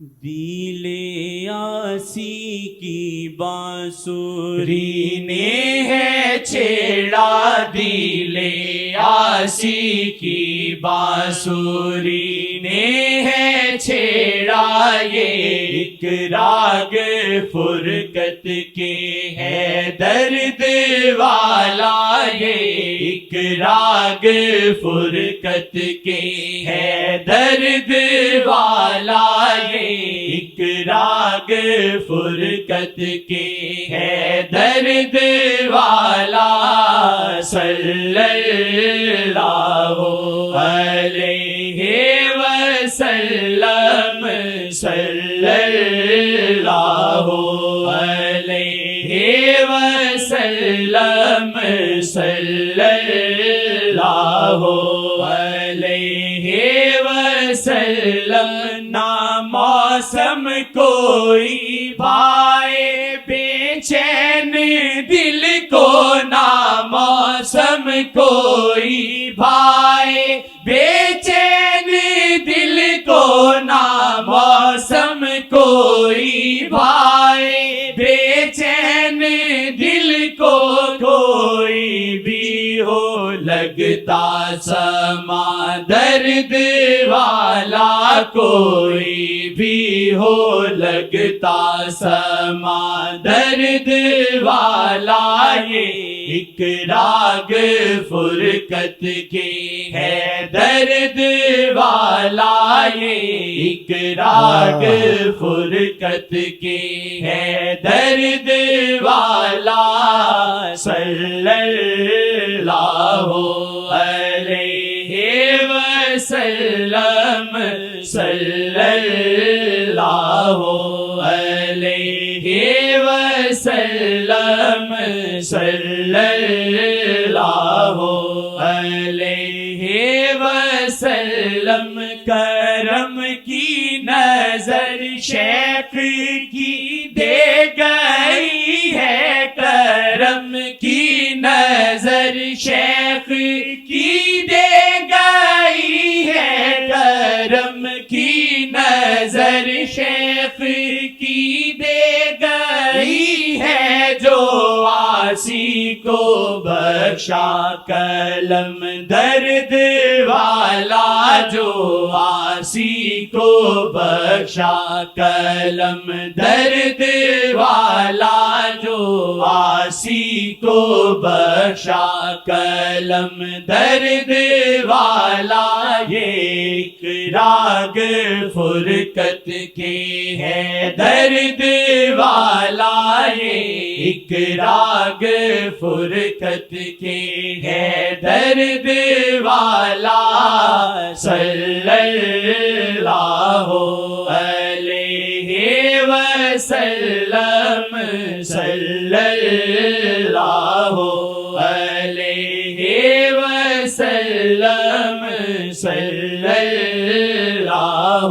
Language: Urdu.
دل آسی کی بانسری نے ہے چھیڑا، دل آسی کی بانسری نے ہے چھیڑا، یہ ایک راگ فرقت کے ہے درد والا، یہ ایک راگ فرقت کے ہے درد والا، یہ ایک راگ فرقت کے ہے درد والا۔ صلی اللہ علیہ وسلم، صلی اللہ علیہ وسلم، صلی اللہ علیہ وسلم۔ نہ موسم کوئی بھائے بے چین دل کو، نہ موسم کوئی بھائے بے چین دل کو، نہ موسم کوئی بھائے بے چین دل کو، کوئی بھی ہو لگتا سما درد والا، کوئی بھی ہو لگتا سما درد والا، یہ ایک راگ فرقت کے ہے درد والا، یہ ایک راگ فرقت کے ہے درد والا۔ صلی اللہ علیہ وسلم، صلی اللہ علیہ وسلم، صلی اللہ علیہ وسلم۔ کرم کی نظر شیخ کی دے گئی ہے، کرم کی نظر شیخ کی دے گئی ہے، کرم کی نظر شیخ کی دے گئی ہے، جو آسی کو بخشا کلم درد والا، جو آسی کو بخشا کلم درد والا، جو آسی کو بخشا کلم درد والا، یہ ایک راگ فرقت کے ہے درد والا، یہ ایک راگ فرقت کے ہے درد والا۔ صلی اللہ علیہ وسلم، صلی اللہ علیہ وسلم، صلی اللہ